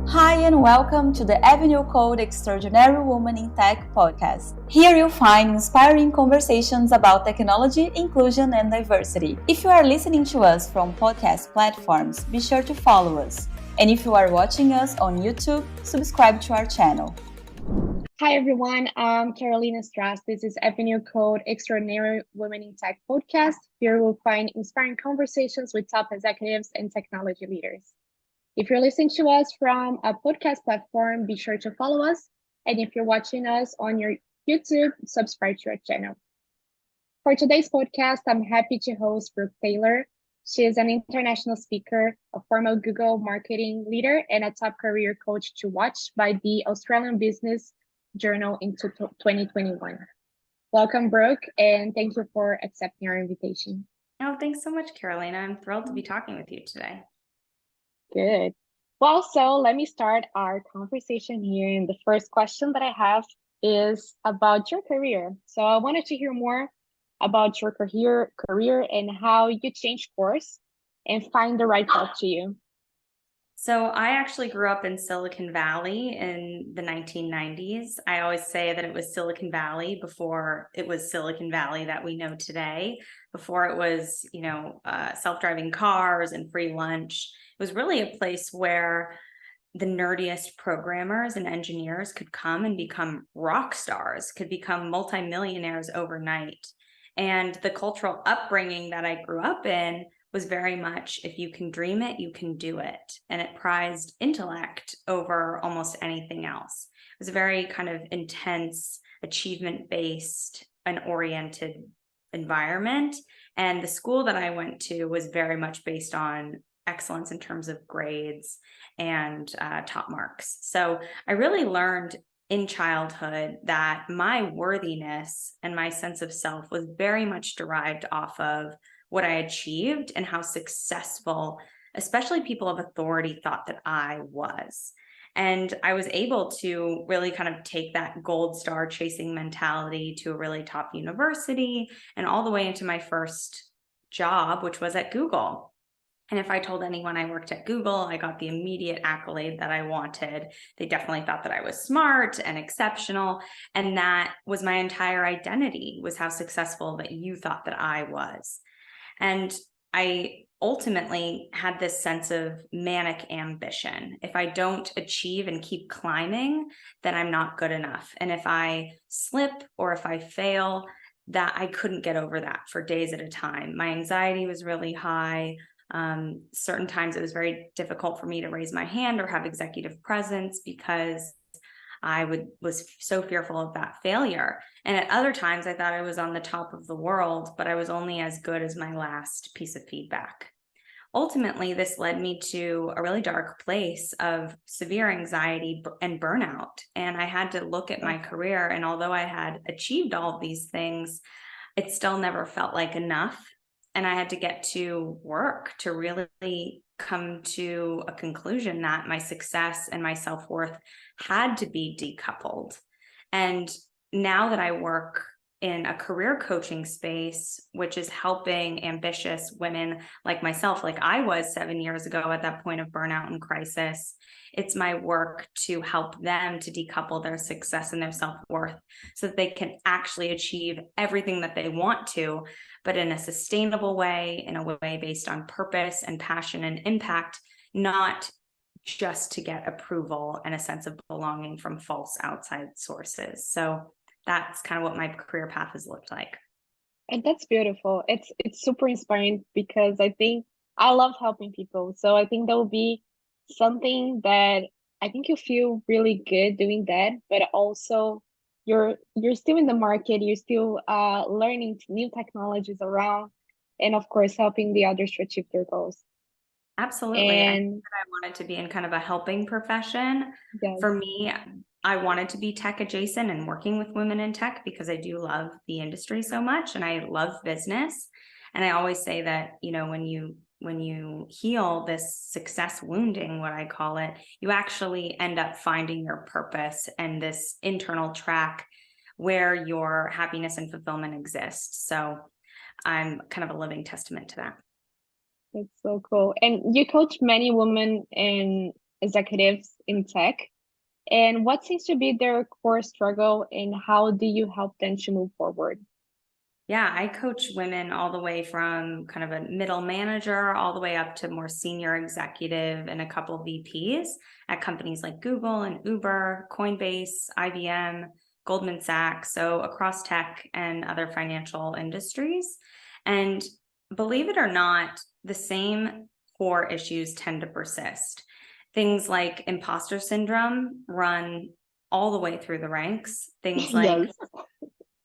Hi and welcome to the EWiT Extraordinary Woman in Tech podcast. Here you'll find inspiring conversations about technology, inclusion, and diversity. If you are listening to us from podcast platforms, be sure to follow us. And if you are watching us on YouTube, subscribe to our channel. Hi everyone, I'm Carolina Strass. This is EWiT Extraordinary Women in Tech podcast. Here we'll find inspiring conversations with top executives and technology leaders. If you're listening to us from a podcast platform, be sure to follow us. And if you're watching us on your YouTube, subscribe to our channel. For today's podcast, I'm happy to host Brooke Taylor. She is an international speaker, a former Google marketing leader, and a top career coach to watch by the Australian Business Journal in 2021. Welcome, Brooke, and thank you for accepting our invitation. Oh, thanks so much, Carolina. I'm thrilled to be talking with you today. Good. Well, so let me start our conversation here. And the first question that I have is about your career. So I wanted to hear more about your career and how you changed course and find the right path to you. So I actually grew up in Silicon Valley in the 1990s. I always say that it was Silicon Valley before it was Silicon Valley that we know today, before it was, self-driving cars and free lunch. It was really a place where the nerdiest programmers and engineers could come and become rock stars, could become multimillionaires overnight. And the cultural upbringing that I grew up in was very much, if you can dream it, you can do it. And it prized intellect over almost anything else. It was a very kind of intense, achievement-based and oriented environment. And the school that I went to was very much based on excellence in terms of grades and top marks. So I really learned in childhood that my worthiness and my sense of self was very much derived off of what I achieved and how successful, especially people of authority, thought that I was. And I was able to really kind of take that gold star chasing mentality to a really top university and all the way into my first job, which was at Google. And if I told anyone I worked at Google, I got the immediate accolade that I wanted. They definitely thought that I was smart and exceptional. And that was my entire identity, was how successful that you thought that I was. And I ultimately had this sense of manic ambition. If I don't achieve and keep climbing, then I'm not good enough. And if I slip or if I fail, that I couldn't get over that for days at a time. My anxiety was really high. Certain times it was very difficult for me to raise my hand or have executive presence because I was so fearful of that failure. And at other times I thought I was on the top of the world, but I was only as good as my last piece of feedback. Ultimately, this led me to a really dark place of severe anxiety and burnout. And I had to look at my career. And although I had achieved all of these things, it still never felt like enough. And I had to get to work to really come to a conclusion that my success and my self-worth had to be decoupled. And now that I work in a career coaching space, which is helping ambitious women like myself, like I was 7 years ago at that point of burnout and crisis, it's my work to help them to decouple their success and their self-worth so that they can actually achieve everything that they want to, but in a sustainable way, in a way based on purpose and passion and impact, not just to get approval and a sense of belonging from false outside sources. So that's kind of what my career path has looked like. And that's beautiful. It's super inspiring because I think I love helping people. So I think that will be something that I think you feel really good doing that, but also you're still in the market, you're still learning new technologies around, and of course helping the others to achieve their goals. Absolutely. And I wanted to be in kind of a helping profession. yes. For me, I wanted to be tech adjacent and working with women in tech because I do love the industry so much and I love business. And I always say that, when you heal this success wounding, what I call it, you actually end up finding your purpose and this internal track where your happiness and fulfillment exists. So I'm kind of a living testament to that. That's so cool. And you coach many women in executives in tech. And what seems to be their core struggle, and how do you help them to move forward? Yeah, I coach women all the way from kind of a middle manager all the way up to more senior executive and a couple VPs at companies like Google and Uber, Coinbase, IBM, Goldman Sachs, so across tech and other financial industries. And believe it or not, the same core issues tend to persist. Things like imposter syndrome run all the way through the ranks. Things like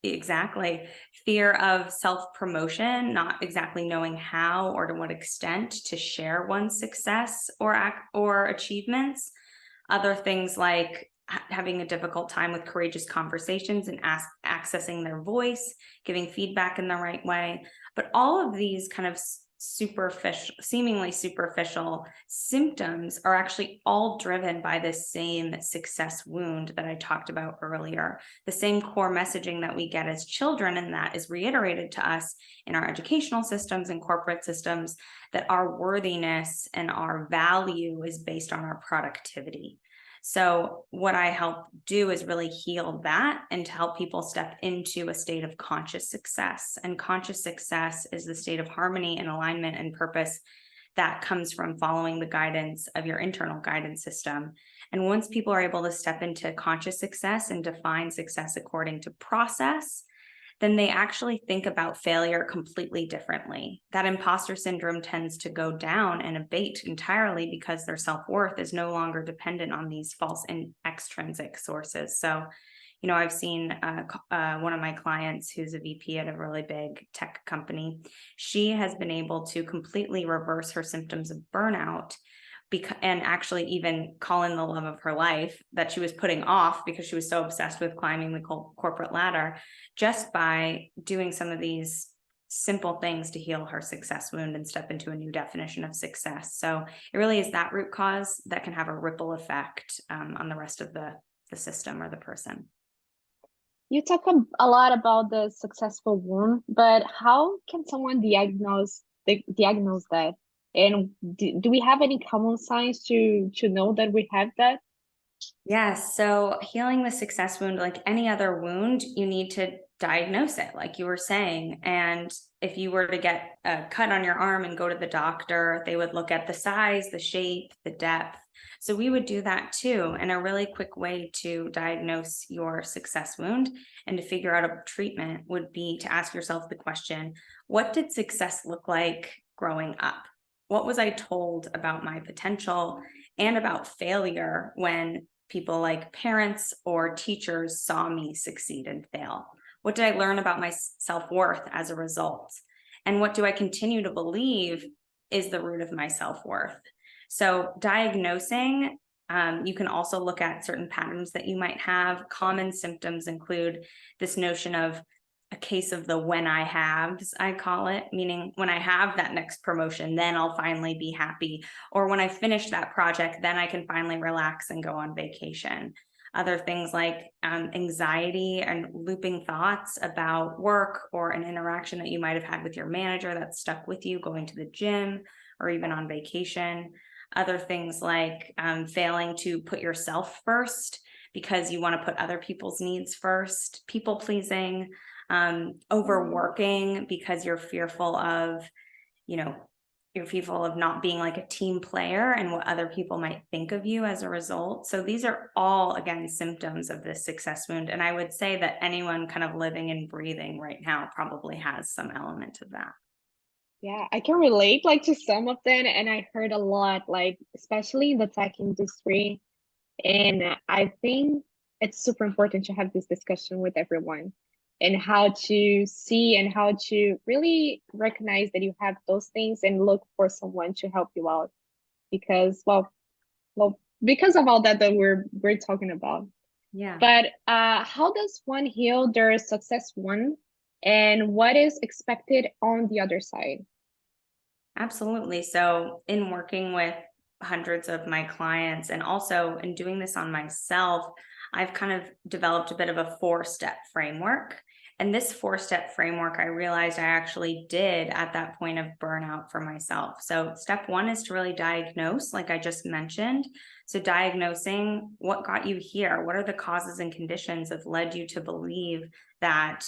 Yes. exactly. Fear of self-promotion, not exactly knowing how or to what extent to share one's success or achievements. Other things like having a difficult time with courageous conversations and accessing their voice, giving feedback in the right way. But all of these kind of seemingly superficial symptoms are actually all driven by this same success wound that I talked about earlier. The same core messaging that we get as children, and that is reiterated to us in our educational systems and corporate systems, that our worthiness and our value is based on our productivity. So what I help do is really heal that and to help people step into a state of conscious success. And conscious success is the state of harmony and alignment and purpose that comes from following the guidance of your internal guidance system. And once people are able to step into conscious success and define success according to process, then they actually think about failure completely differently. That imposter syndrome tends to go down and abate entirely because their self-worth is no longer dependent on these false and extrinsic sources. So, I've seen one of my clients who's a VP at a really big tech company. She has been able to completely reverse her symptoms of burnout and actually even call in the love of her life that she was putting off because she was so obsessed with climbing the corporate ladder, just by doing some of these simple things to heal her success wound and step into a new definition of success. So it really is that root cause that can have a ripple effect on the rest of the system or the person. You talk a lot about the successful wound, but how can someone diagnose that? And do we have any common signs to know that we have that? Yes. So healing the success wound, like any other wound, you need to diagnose it, like you were saying. And if you were to get a cut on your arm and go to the doctor, they would look at the size, the shape, the depth. So we would do that too. And a really quick way to diagnose your success wound and to figure out a treatment would be to ask yourself the question, what did success look like growing up? What was I told about my potential and about failure when people like parents or teachers saw me succeed and fail? What did I learn about my self-worth as a result? And what do I continue to believe is the root of my self-worth? So diagnosing, you can also look at certain patterns that you might have. Common symptoms include this notion of a case of the when I haves, I call it, meaning when I have that next promotion, then I'll finally be happy. Or when I finish that project, then I can finally relax and go on vacation. Other things like anxiety and looping thoughts about work or an interaction that you might have had with your manager that stuck with you, going to the gym or even on vacation. Other things like failing to put yourself first because you want to put other people's needs first, people pleasing, overworking because you're fearful of, you're fearful of not being like a team player and what other people might think of you as a result. So these are all, again, symptoms of this success wound. And I would say that anyone kind of living and breathing right now probably has some element of that. Yeah, I can relate to some of them, and I heard a lot, especially in the tech industry. And I think it's super important to have this discussion with everyone and how to see and how to really recognize that you have those things and look for someone to help you out because, because of all that we're talking about. Yeah. But how does one heal their success wound, and what is expected on the other side? Absolutely. So in working with hundreds of my clients and also in doing this on myself, I've kind of developed a bit of a 4-step framework. And this 4-step framework, I realized I actually did at that point of burnout for myself. So step 1 is to really diagnose, like I just mentioned. So diagnosing what got you here, what are the causes and conditions that led you to believe that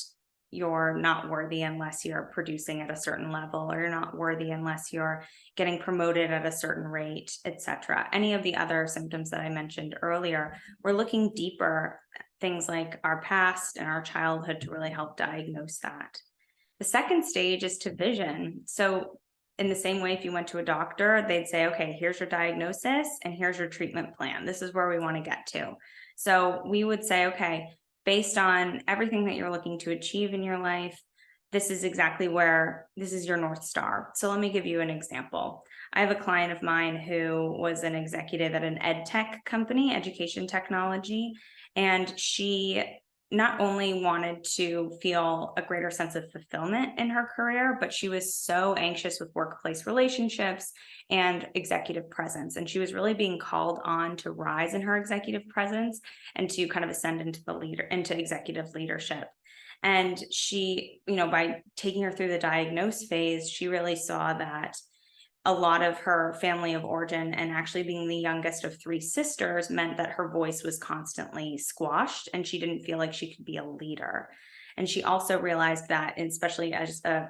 you're not worthy unless you're producing at a certain level, or you're not worthy unless you're getting promoted at a certain rate, etc. Any of the other symptoms that I mentioned earlier, we're looking deeper, things like our past and our childhood, to really help diagnose that. The second stage is to vision. So in the same way, if you went to a doctor, they'd say, okay, here's your diagnosis and here's your treatment plan. This is where we want to get to. So we would say, okay, based on everything that you're looking to achieve in your life, this is exactly where, this is your North Star. So let me give you an example. I have a client of mine who was an executive at an ed tech company, education technology, and she not only wanted to feel a greater sense of fulfillment in her career, but she was so anxious with workplace relationships and executive presence. And she was really being called on to rise in her executive presence and to kind of ascend into executive leadership. And she, by taking her through the diagnose phase, she really saw that a lot of her family of origin, and actually being the youngest of 3 sisters, meant that her voice was constantly squashed and she didn't feel like she could be a leader. And she also realized that, especially as a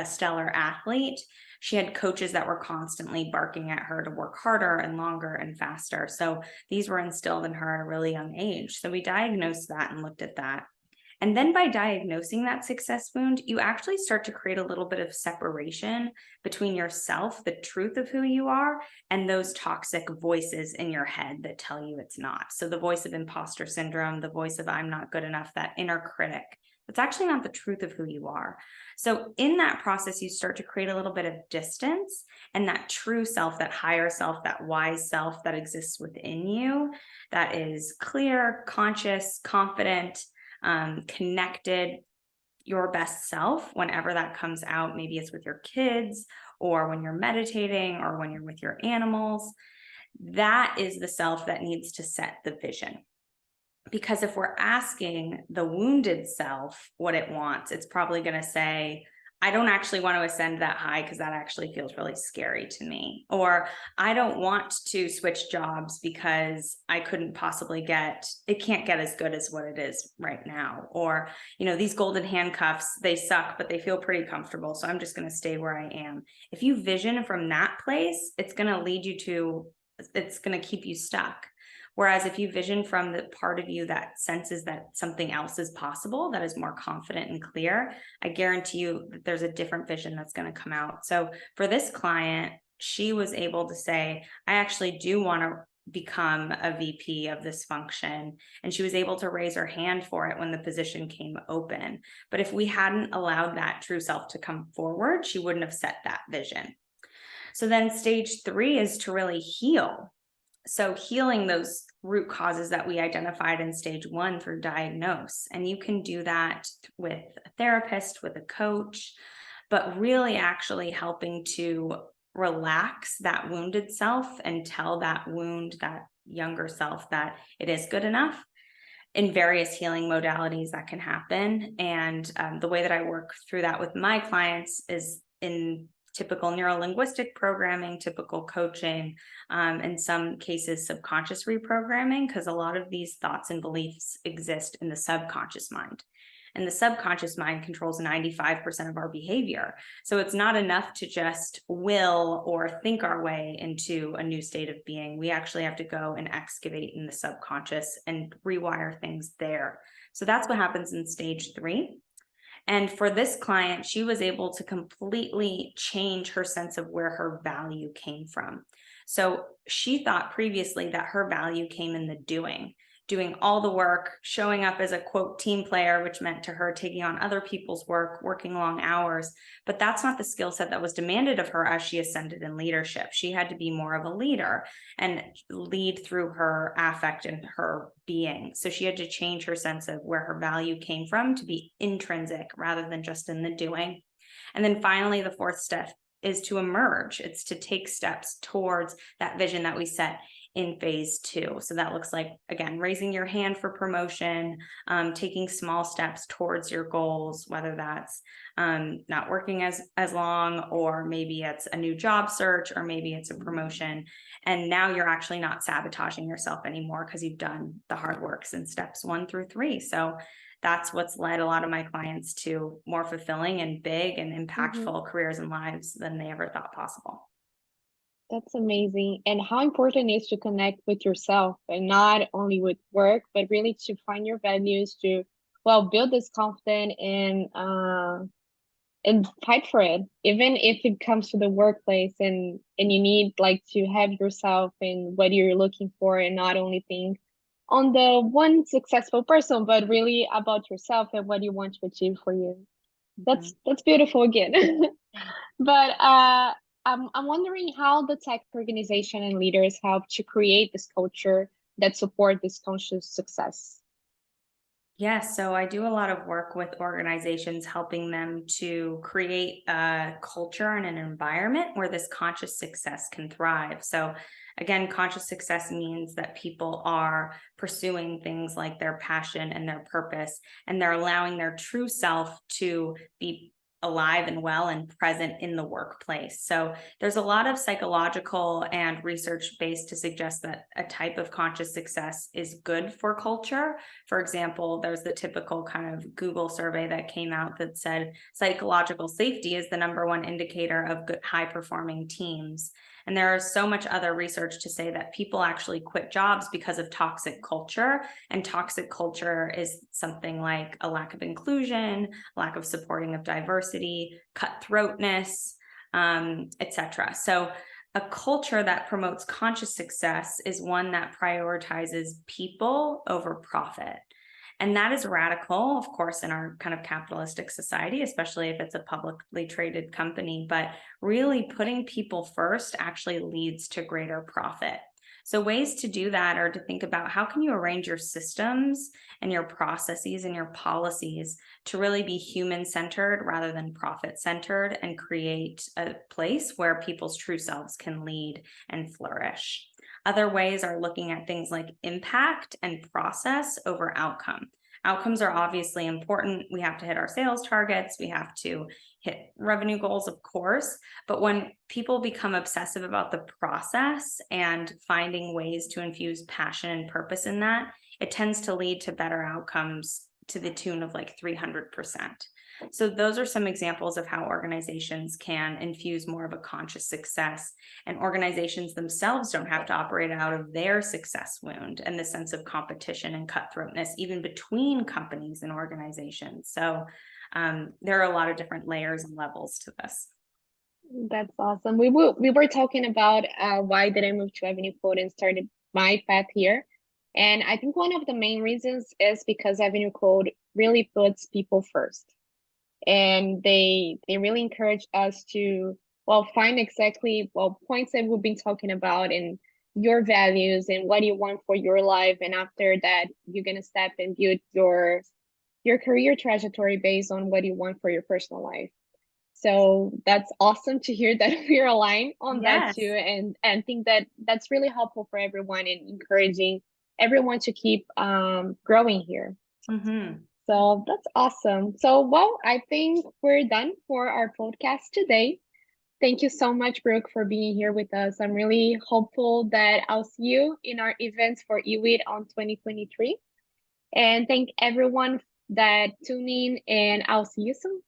stellar athlete, she had coaches that were constantly barking at her to work harder and longer and faster. So these were instilled in her at a really young age. So we diagnosed that and looked at that. And then by diagnosing that success wound, you actually start to create a little bit of separation between yourself, the truth of who you are, and those toxic voices in your head that tell you it's not. So the voice of imposter syndrome, the voice of I'm not good enough, that inner critic, that's actually not the truth of who you are. So in that process, you start to create a little bit of distance, and that true self, that higher self, that wise self that exists within you, that is clear, conscious, confident, connected, your best self, whenever that comes out. Maybe it's with your kids, or when you're meditating, or when you're with your animals. That is the self that needs to set the vision. Because if we're asking the wounded self what it wants, it's probably going to say, I don't actually want to ascend that high because that actually feels really scary to me. Or I don't want to switch jobs because I couldn't possibly it can't get as good as what it is right now. Or, these golden handcuffs, they suck, but they feel pretty comfortable. So I'm just going to stay where I am. If you vision from that place, it's going to keep you stuck. Whereas if you vision from the part of you that senses that something else is possible, that is more confident and clear, I guarantee you that there's a different vision that's going to come out. So for this client, she was able to say, I actually do want to become a VP of this function. And she was able to raise her hand for it when the position came open. But if we hadn't allowed that true self to come forward, she wouldn't have set that vision. So then stage 3 is to really heal. So healing those root causes that we identified in stage 1 through diagnose. And you can do that with a therapist, with a coach, but really actually helping to relax that wounded self and tell that younger self that it is good enough. In various healing modalities that can happen. And the way that I work through that with my clients is in typical neuro-linguistic programming, typical coaching, in some cases, subconscious reprogramming, because a lot of these thoughts and beliefs exist in the subconscious mind. And the subconscious mind controls 95% of our behavior. So it's not enough to just will or think our way into a new state of being. We actually have to go and excavate in the subconscious and rewire things there. So that's what happens in stage 3. And for this client, she was able to completely change her sense of where her value came from. So she thought previously that her value came in the doing all the work, showing up as a quote team player, which meant to her taking on other people's work, working long hours. But that's not the skill set that was demanded of her as she ascended in leadership. She had to be more of a leader and lead through her affect and her being. So she had to change her sense of where her value came from to be intrinsic rather than just in the doing. And then finally, the 4th step is to emerge. It's to take steps towards that vision that we set in phase 2. So that looks like, again, raising your hand for promotion, taking small steps towards your goals, whether that's not working as long, or maybe it's a new job search, or maybe it's a promotion. And now you're actually not sabotaging yourself anymore because you've done the hard work in steps 1 through 3. So that's what's led a lot of my clients to more fulfilling and big and impactful careers and lives than they ever thought possible. That's amazing. And how important it is to connect with yourself, and not only with work, but really to find your values, to, build this confidence and fight for it, even if it comes to the workplace, and you need like to have yourself and what you're looking for, and not only think on the one successful person, but really about yourself and what you want to achieve for you. That's beautiful again. But I'm wondering how the tech organization and leaders help to create this culture that support this conscious success. Yes, so I do a lot of work with organizations, helping them to create a culture and an environment where this conscious success can thrive. So again, conscious success means that people are pursuing things like their passion and their purpose, and they're allowing their true self to be alive and well and present in the workplace. So there's a lot of psychological and research based to suggest that a type of conscious success is good for culture. For example, there's the typical kind of Google survey that came out that said psychological safety is the #1 indicator of good, high-performing teams. And there is so much other research to say that people actually quit jobs because of toxic culture. And toxic culture is something like a lack of inclusion, lack of supporting of diversity, cutthroatness, etc. So a culture that promotes conscious success is one that prioritizes people over profit. And that is radical, of course, in our kind of capitalistic society, especially if it's a publicly traded company. But really putting people first actually leads to greater profit. So ways to do that are to think about how can you arrange your systems and your processes and your policies to really be human-centered rather than profit-centered, and create a place where people's true selves can lead and flourish. Other ways are looking at things like impact and process over outcome. Outcomes are obviously important. We have to hit our sales targets. We have to hit revenue goals, of course. But when people become obsessive about the process and finding ways to infuse passion and purpose in that, it tends to lead to better outcomes to the tune of like 300%. So those are some examples of how organizations can infuse more of a conscious success, and organizations themselves don't have to operate out of their success wound and the sense of competition and cutthroatness, even between companies and organizations. So there are a lot of different layers and levels to this. That's awesome. We were talking about why did I move to Avenue Code and started my path here. And I think one of the main reasons is because Avenue Code really puts people first. And they really encourage us to, find exactly, points that we've been talking about, and your values and what you want for your life. And after that, you're going to step and build your career trajectory based on what you want for your personal life. So that's awesome to hear that we're aligned on that too, and think that that's really helpful for everyone and encouraging everyone to keep growing here. So that's awesome. So, I think we're done for our podcast today. Thank you so much, Brooke, for being here with us. I'm really hopeful that I'll see you in our events for EWiT on 2023. And thank everyone that tuned in, and I'll see you soon.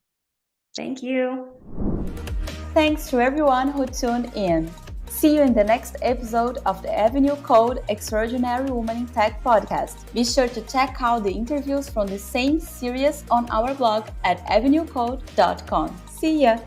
Thank you. Thanks to everyone who tuned in. See you in the next episode of the Avenue Code Extraordinary Woman in Tech podcast. Be sure to check out the interviews from the same series on our blog at avenuecode.com. See ya!